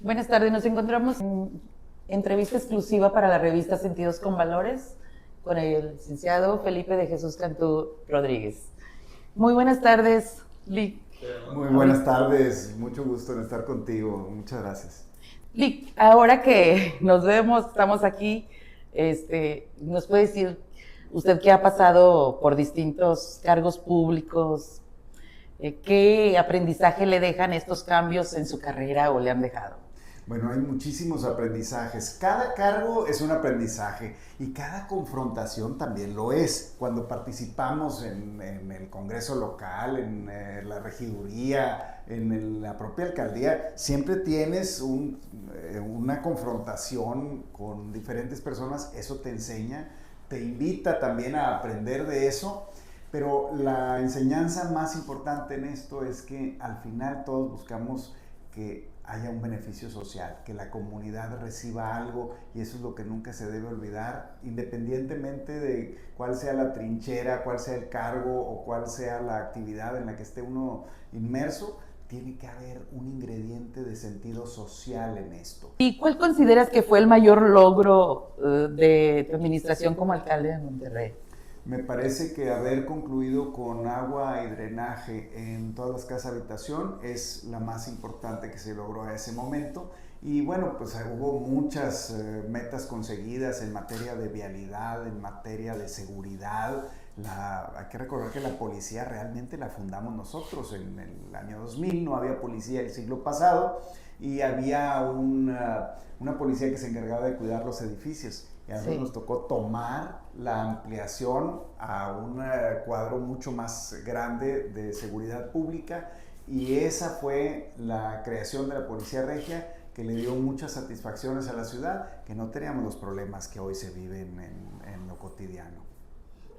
Buenas tardes, nos encontramos en entrevista exclusiva para la revista Sentidos con Valores con el licenciado Felipe de Jesús Cantú Rodríguez. Muy buenas tardes, Lic. Muy buenas tardes, mucho gusto en estar contigo, muchas gracias. Lic, ahora que nos vemos, estamos aquí, ¿nos puede decir usted que ha pasado por distintos cargos públicos? ¿Qué aprendizaje le dejan estos cambios en su carrera o le han dejado? Bueno, hay muchísimos aprendizajes. Cada cargo es un aprendizaje y cada confrontación también lo es. Cuando participamos en el Congreso local, en la regiduría, la propia alcaldía, siempre tienes una confrontación con diferentes personas. Eso te enseña, te invita también a aprender de eso. Pero la enseñanza más importante en esto es que al final todos buscamos que haya un beneficio social, que la comunidad reciba algo, y eso es lo que nunca se debe olvidar, independientemente de cuál sea la trinchera, cuál sea el cargo o cuál sea la actividad en la que esté uno inmerso. Tiene que haber un ingrediente de sentido social en esto. ¿Y cuál consideras que fue el mayor logro de tu administración como alcalde de Monterrey? Me parece que haber concluido con agua y drenaje en todas las casas de habitación es la más importante que se logró a ese momento. Y bueno, pues hubo muchas metas conseguidas en materia de vialidad, en materia de seguridad. Hay que recordar que la policía realmente la fundamos nosotros en el año 2000, no había policía el siglo pasado y había una policía que se encargaba de cuidar los edificios. Y a nosotros nos tocó tomar la ampliación a un cuadro mucho más grande de seguridad pública, y esa fue la creación de la Policía Regia, que le dio muchas satisfacciones a la ciudad, que no teníamos los problemas que hoy se viven en lo cotidiano.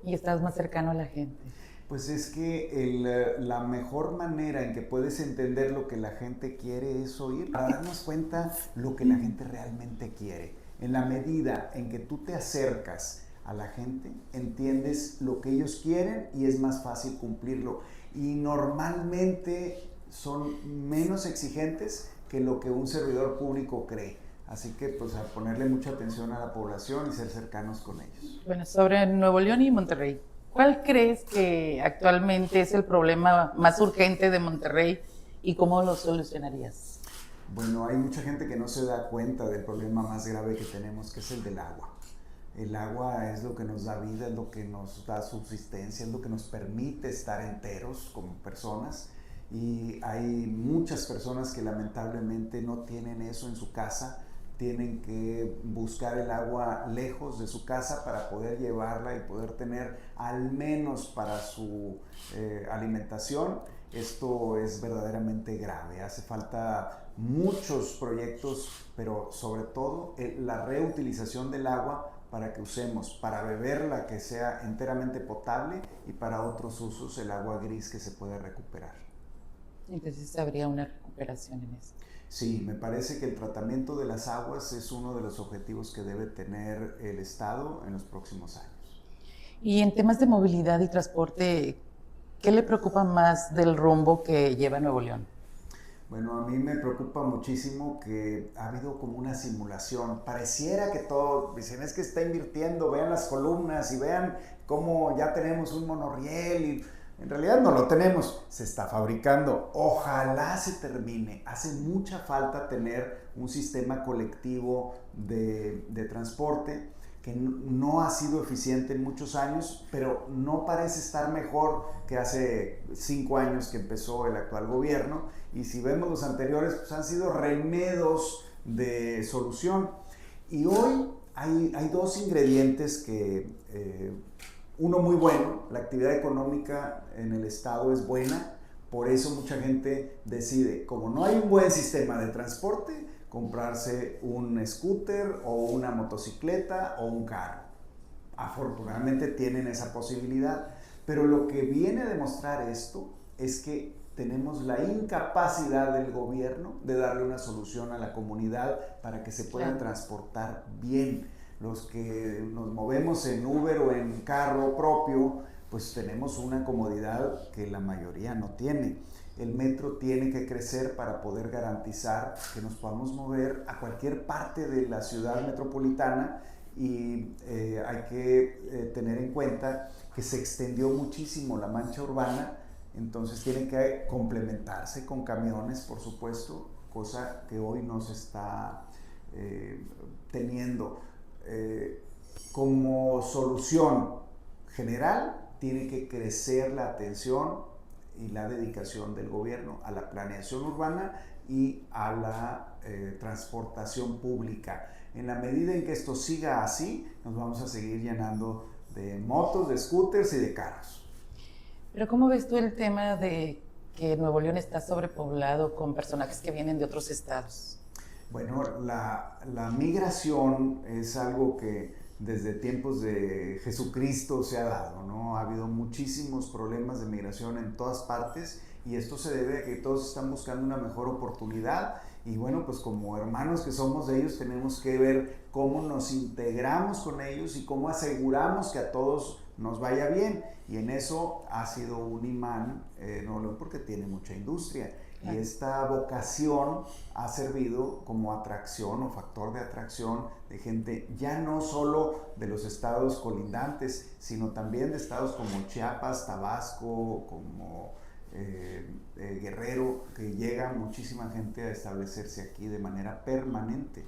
Y estás más cercano a la gente. Pues es que la mejor manera en que puedes entender lo que la gente quiere es oír, para darnos cuenta lo que la gente realmente quiere. En la medida en que tú te acercas a la gente, entiendes lo que ellos quieren y es más fácil cumplirlo. Y normalmente son menos exigentes que lo que un servidor público cree. Así que pues a ponerle mucha atención a la población y ser cercanos con ellos. Bueno, sobre Nuevo León y Monterrey, ¿cuál crees que actualmente es el problema más urgente de Monterrey y cómo lo solucionarías? Bueno, hay mucha gente que no se da cuenta del problema más grave que tenemos, que es el del agua. El agua es lo que nos da vida, es lo que nos da subsistencia, es lo que nos permite estar enteros como personas. Y hay muchas personas que lamentablemente no tienen eso en su casa, tienen que buscar el agua lejos de su casa para poder llevarla y poder tener al menos para su alimentación. Esto es verdaderamente grave, hace falta muchos proyectos, pero sobre todo la reutilización del agua para que usemos para beberla, que sea enteramente potable, y para otros usos el agua gris que se puede recuperar. Entonces habría una recuperación en eso. Sí, me parece que el tratamiento de las aguas es uno de los objetivos que debe tener el Estado en los próximos años. Y en temas de movilidad y transporte, ¿qué le preocupa más del rumbo que lleva Nuevo León? Bueno, a mí me preocupa muchísimo que ha habido como una simulación. Pareciera que todo, dicen, es que está invirtiendo, vean las columnas y vean cómo ya tenemos un monorriel, y en realidad no lo tenemos, se está fabricando. Ojalá se termine. Hace mucha falta tener un sistema colectivo de transporte que no ha sido eficiente en muchos años, pero no parece estar mejor que hace 5 años que empezó el actual gobierno. Y si vemos los anteriores, pues han sido remedos de solución. Y hoy hay dos ingredientes que, uno muy bueno, la actividad económica en el estado es buena, por eso mucha gente decide, como no hay un buen sistema de transporte, comprarse un scooter o una motocicleta o un carro. Afortunadamente tienen esa posibilidad, pero lo que viene a demostrar esto es que tenemos la incapacidad del gobierno de darle una solución a la comunidad para que se puedan transportar bien. Los que nos movemos en Uber o en carro propio, pues tenemos una comodidad que la mayoría no tiene. el metro tiene que crecer para poder garantizar que nos podamos mover a cualquier parte de la ciudad metropolitana y hay que tener en cuenta que se extendió muchísimo la mancha urbana, entonces tiene que complementarse con camiones, por supuesto, cosa que hoy no se está teniendo. Como solución general, tiene que crecer la atención y la dedicación del gobierno a la planeación urbana y a la transportación pública. En la medida en que esto siga así, nos vamos a seguir llenando de motos, de scooters y de carros. Pero ¿cómo ves tú el tema de que Nuevo León está sobrepoblado con personajes que vienen de otros estados? Bueno, la migración es algo que desde tiempos de Jesucristo se ha dado, ¿no? Ha habido muchísimos problemas de migración en todas partes y esto se debe a que todos están buscando una mejor oportunidad y bueno, pues como hermanos que somos de ellos tenemos que ver cómo nos integramos con ellos y cómo aseguramos que a todos nos vaya bien y en eso ha sido un imán Nuevo León porque tiene mucha industria. Y esta vocación ha servido como atracción o factor de atracción de gente ya no solo de los estados colindantes, sino también de estados como Chiapas, Tabasco, como Guerrero, que llega muchísima gente a establecerse aquí de manera permanente.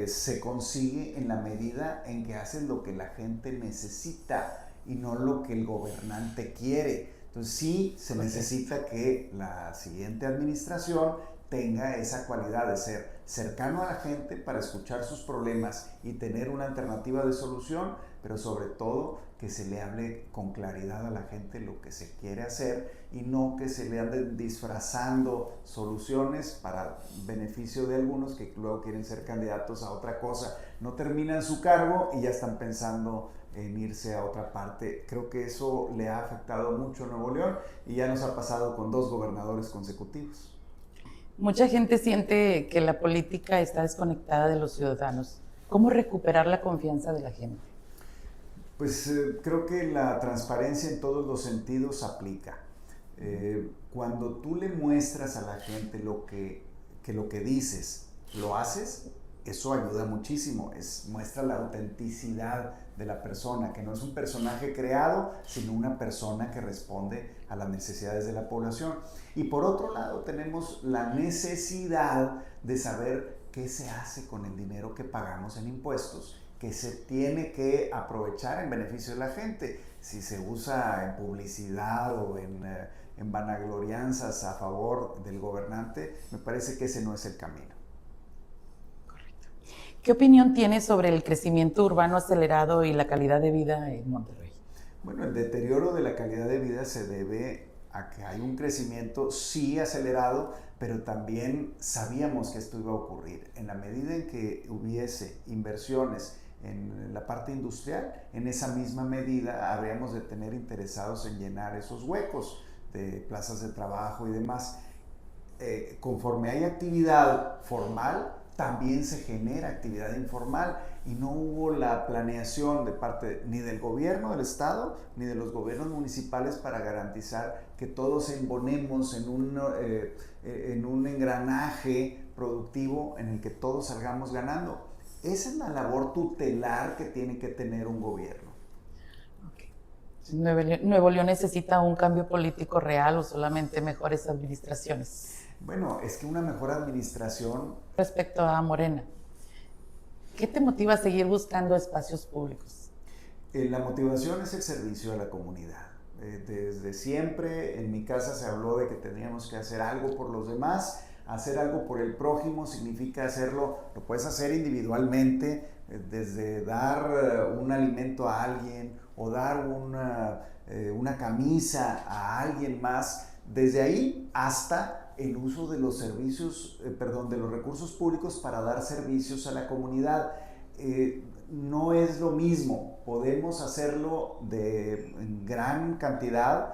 Se consigue en la medida en que haces lo que la gente necesita y no lo que el gobernante quiere. Entonces sí se necesita que la siguiente administración tenga esa cualidad de ser cercano a la gente para escuchar sus problemas y tener una alternativa de solución, pero sobre todo que se le hable con claridad a la gente lo que se quiere hacer y no que se le anden disfrazando soluciones para beneficio de algunos que luego quieren ser candidatos a otra cosa. No terminan su cargo y ya están pensando en irse a otra parte. Creo que eso le ha afectado mucho a Nuevo León y ya nos ha pasado con 2 gobernadores consecutivos. Mucha gente siente que la política está desconectada de los ciudadanos. ¿Cómo recuperar la confianza de la gente? Pues creo que la transparencia en todos los sentidos aplica. Cuando tú le muestras a la gente lo que dices, lo haces, eso ayuda muchísimo, muestra la autenticidad de la persona, que no es un personaje creado, sino una persona que responde a las necesidades de la población. Y por otro lado tenemos la necesidad de saber qué se hace con el dinero que pagamos en impuestos, que se tiene que aprovechar en beneficio de la gente. Si se usa en publicidad o en vanaglorianzas a favor del gobernante, me parece que ese no es el camino. ¿Qué opinión tienes sobre el crecimiento urbano acelerado y la calidad de vida en Monterrey? Bueno, el deterioro de la calidad de vida se debe a que hay un crecimiento sí acelerado, pero también sabíamos que esto iba a ocurrir. En la medida en que hubiese inversiones en la parte industrial, en esa misma medida habríamos de tener interesados en llenar esos huecos de plazas de trabajo y demás. Conforme hay actividad formal, también se genera actividad informal y no hubo la planeación de parte ni del gobierno del estado ni de los gobiernos municipales para garantizar que todos embonemos en un engranaje productivo en el que todos salgamos ganando. Esa es la labor tutelar que tiene que tener un gobierno. ¿Nuevo León necesita un cambio político real o solamente mejores administraciones? Bueno, es que una mejor administración... Respecto a Morena, ¿qué te motiva a seguir buscando espacios públicos? La motivación es el servicio a la comunidad. Desde siempre en mi casa se habló de que teníamos que hacer algo por los demás. Hacer algo por el prójimo significa hacerlo, lo puedes hacer individualmente, desde dar un alimento a alguien o dar una camisa a alguien más, desde ahí hasta el uso de los servicios, de los recursos públicos para dar servicios a la comunidad. No es lo mismo, podemos hacerlo en gran cantidad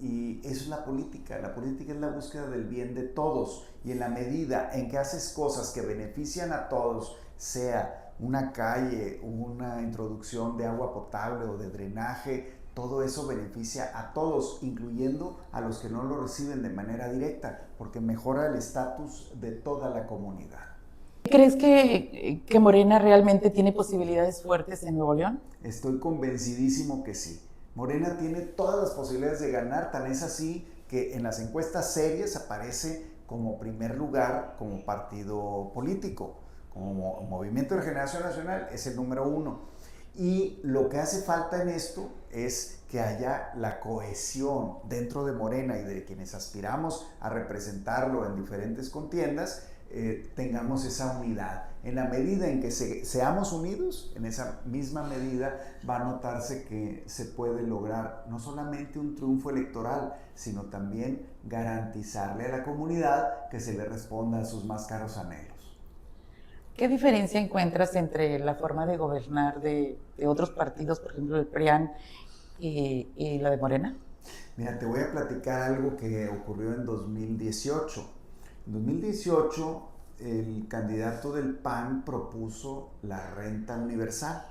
y eso es la política es la búsqueda del bien de todos y en la medida en que haces cosas que benefician a todos, sea una calle, una introducción de agua potable o de drenaje, todo eso beneficia a todos, incluyendo a los que no lo reciben de manera directa, porque mejora el estatus de toda la comunidad. ¿Crees que Morena realmente tiene posibilidades fuertes en Nuevo León? Estoy convencidísimo que sí. Morena tiene todas las posibilidades de ganar, tan es así que en las encuestas serias aparece como primer lugar como partido político, como Movimiento de Regeneración Nacional es el número 1. Y lo que hace falta en esto es que haya la cohesión dentro de Morena y de quienes aspiramos a representarlo en diferentes contiendas, tengamos esa unidad. En la medida en que seamos unidos, en esa misma medida va a notarse que se puede lograr no solamente un triunfo electoral, sino también garantizarle a la comunidad que se le responda a sus más caros anhelos. ¿Qué diferencia encuentras entre la forma de gobernar de otros partidos, por ejemplo el PRIAN y la de Morena? Mira, te voy a platicar algo que ocurrió en 2018. En 2018, el candidato del PAN propuso la renta universal.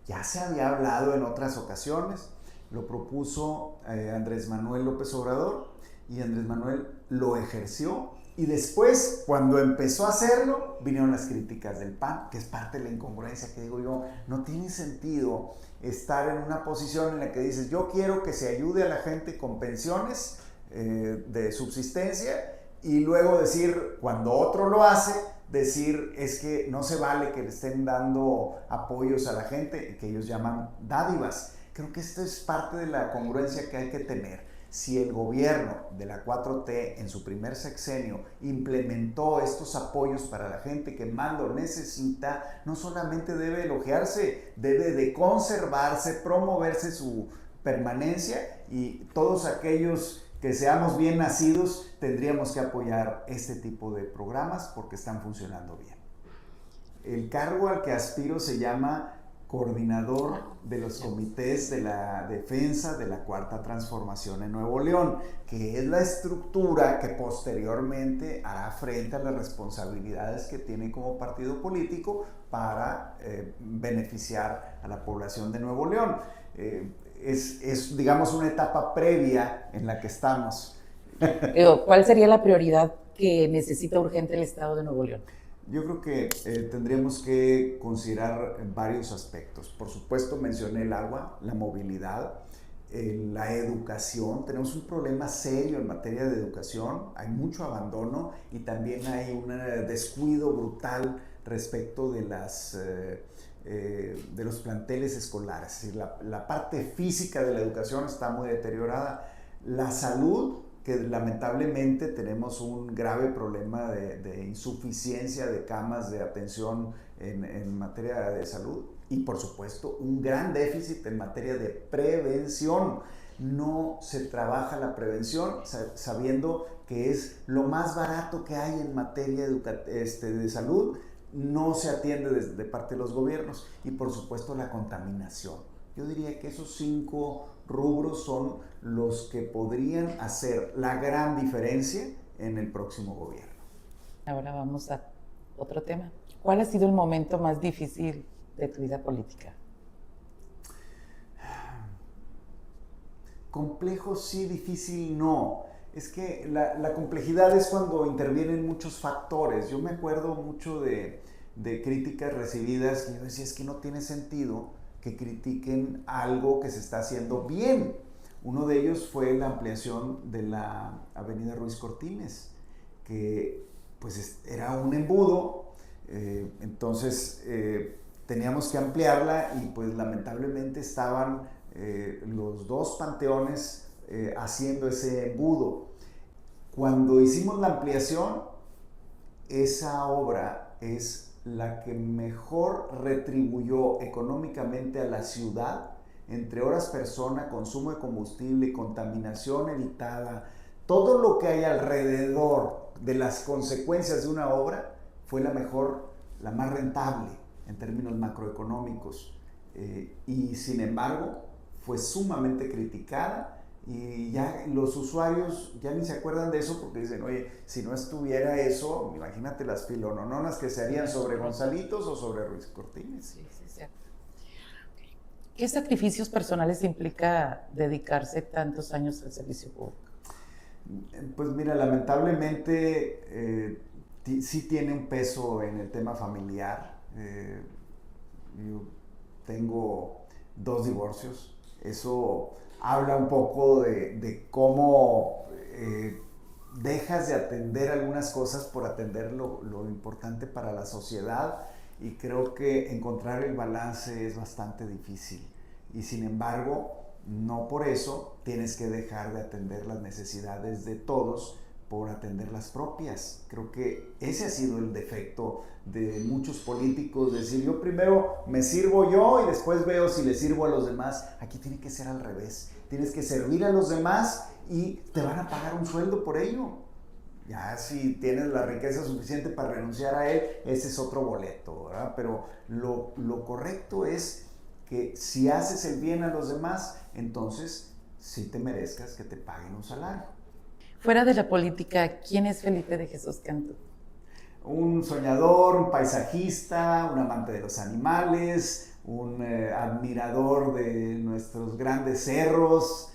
Ya se había hablado en otras ocasiones, lo propuso Andrés Manuel López Obrador y Andrés Manuel lo ejerció. Y después, cuando empezó a hacerlo, vinieron las críticas del PAN, que es parte de la incongruencia que digo yo, no tiene sentido estar en una posición en la que dices, yo quiero que se ayude a la gente con pensiones de subsistencia, y luego decir, cuando otro lo hace, decir es que no se vale que le estén dando apoyos a la gente, que ellos llaman dádivas. Creo que esto es parte de la congruencia que hay que tener. Si el gobierno de la 4T en su primer sexenio implementó estos apoyos para la gente que más lo necesita, no solamente debe elogiarse, debe de conservarse, promoverse su permanencia, y todos aquellos que seamos bien nacidos tendríamos que apoyar este tipo de programas porque están funcionando bien. El cargo al que aspiro se llama coordinador de los comités de la defensa de la Cuarta Transformación en Nuevo León, que es la estructura que posteriormente hará frente a las responsabilidades que tiene como partido político para beneficiar a la población de Nuevo León. Es, digamos, una etapa previa en la que estamos. ¿Cuál sería la prioridad que necesita urgente el Estado de Nuevo León? Yo creo que tendríamos que considerar varios aspectos. Por supuesto, mencioné el agua, la movilidad, la educación. Tenemos un problema serio en materia de educación. Hay mucho abandono y también hay un descuido brutal respecto de los planteles escolares. Es decir, la parte física de la educación está muy deteriorada. La salud, que lamentablemente tenemos un grave problema de insuficiencia de camas de atención en materia de salud, y por supuesto un gran déficit en materia de prevención. No se trabaja la prevención sabiendo que es lo más barato que hay en materia de salud. No se atiende de parte de los gobiernos, y por supuesto la contaminación. Yo diría que esos 5 rubros son los que podrían hacer la gran diferencia en el próximo gobierno. Ahora vamos a otro tema. ¿Cuál ha sido el momento más difícil de tu vida política? Complejo sí, difícil no. Es que la complejidad es cuando intervienen muchos factores. Yo me acuerdo mucho de críticas recibidas que yo decía, es que no tiene sentido que critiquen algo que se está haciendo bien. Uno de ellos fue la ampliación de la avenida Ruiz Cortines, que pues era un embudo, entonces teníamos que ampliarla, y pues lamentablemente estaban los 2 panteones haciendo ese embudo. Cuando hicimos la ampliación, esa obra es la que mejor retribuyó económicamente a la ciudad, entre horas persona, consumo de combustible, contaminación evitada, todo lo que hay alrededor de las consecuencias de una obra, fue la mejor, la más rentable en términos macroeconómicos, y sin embargo fue sumamente criticada, y ya los usuarios ya ni se acuerdan de eso porque dicen, oye, si no estuviera eso, imagínate las filonononas que se harían sobre Gonzalitos o sobre Ruiz Cortines. Sí, sí, cierto. ¿Qué sacrificios personales implica dedicarse tantos años al servicio público? Pues mira, lamentablemente sí tiene un peso en el tema familiar. Yo tengo 2 divorcios. Eso habla un poco de cómo dejas de atender algunas cosas por atender lo importante para la sociedad, y creo que encontrar el balance es bastante difícil. Y sin embargo, no por eso tienes que dejar de atender las necesidades de todos por atender las propias. Creo que ese ha sido el defecto de muchos políticos, decir yo primero me sirvo yo y después veo si le sirvo a los demás. Aquí tiene que ser al revés, tienes que servir a los demás y te van a pagar un sueldo por ello. Ya si tienes la riqueza suficiente para renunciar a él, ese es otro boleto, ¿verdad? Pero lo correcto es que si haces el bien a los demás, entonces sí te merezcas que te paguen un salario. Fuera de la política, ¿quién es Felipe de Jesús Cantú? Un soñador, un paisajista, un amante de los animales, un admirador de nuestros grandes cerros.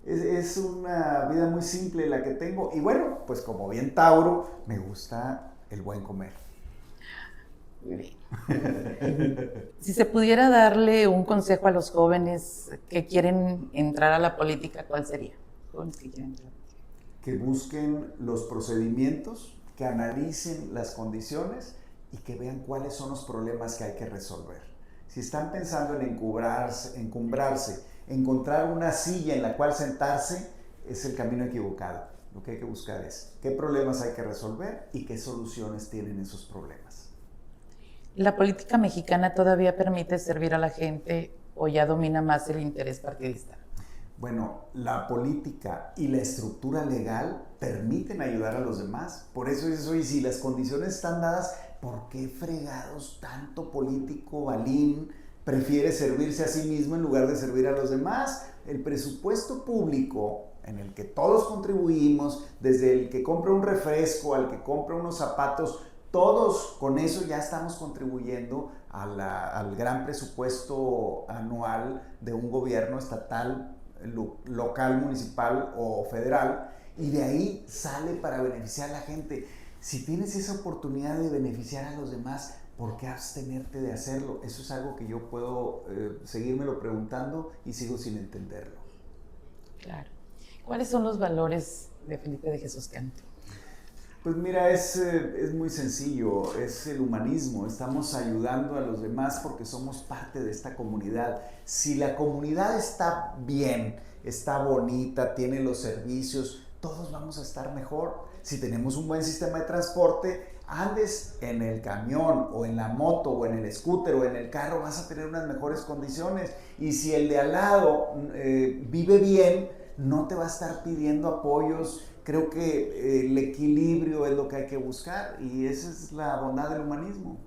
Es una vida muy simple la que tengo. Y bueno, pues como bien Tauro, me gusta el buen comer. Muy bien. Si se pudiera darle un consejo a los jóvenes que quieren entrar a la política, ¿cuál sería? Jóvenes que quieren entrar. Que busquen los procedimientos, que analicen las condiciones y que vean cuáles son los problemas que hay que resolver. Si están pensando en encumbrarse, encontrar una silla en la cual sentarse, es el camino equivocado. Lo que hay que buscar es qué problemas hay que resolver y qué soluciones tienen esos problemas. ¿La política mexicana todavía permite servir a la gente o ya domina más el interés partidista? Bueno, la política y la estructura legal permiten ayudar a los demás. Por eso es eso, y si las condiciones están dadas, ¿por qué fregados tanto político balín prefiere servirse a sí mismo en lugar de servir a los demás? El presupuesto público en el que todos contribuimos, desde el que compra un refresco al que compra unos zapatos, todos con eso ya estamos contribuyendo al gran presupuesto anual de un gobierno estatal, local, municipal o federal, y de ahí sale para beneficiar a la gente. Si tienes esa oportunidad de beneficiar a los demás, ¿por qué abstenerte de hacerlo? Eso es algo que yo puedo seguírmelo preguntando y sigo sin entenderlo. Claro. ¿Cuáles son los valores de Felipe de Jesús Cantú? Pues mira, es muy sencillo, es el humanismo. Estamos ayudando a los demás porque somos parte de esta comunidad. Si la comunidad está bien, está bonita, tiene los servicios, todos vamos a estar mejor. Si tenemos un buen sistema de transporte, andes en el camión o en la moto o en el scooter o en el carro, vas a tener unas mejores condiciones. Y si el de al lado vive bien, no te va a estar pidiendo apoyos. Creo que el equilibrio es lo que hay que buscar, y esa es la bondad del humanismo.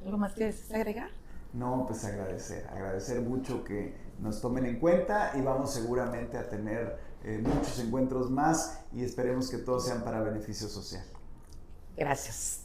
¿Algo más que desees agregar? No, pues agradecer mucho que nos tomen en cuenta, y vamos seguramente a tener muchos encuentros más, y esperemos que todos sean para beneficio social. Gracias.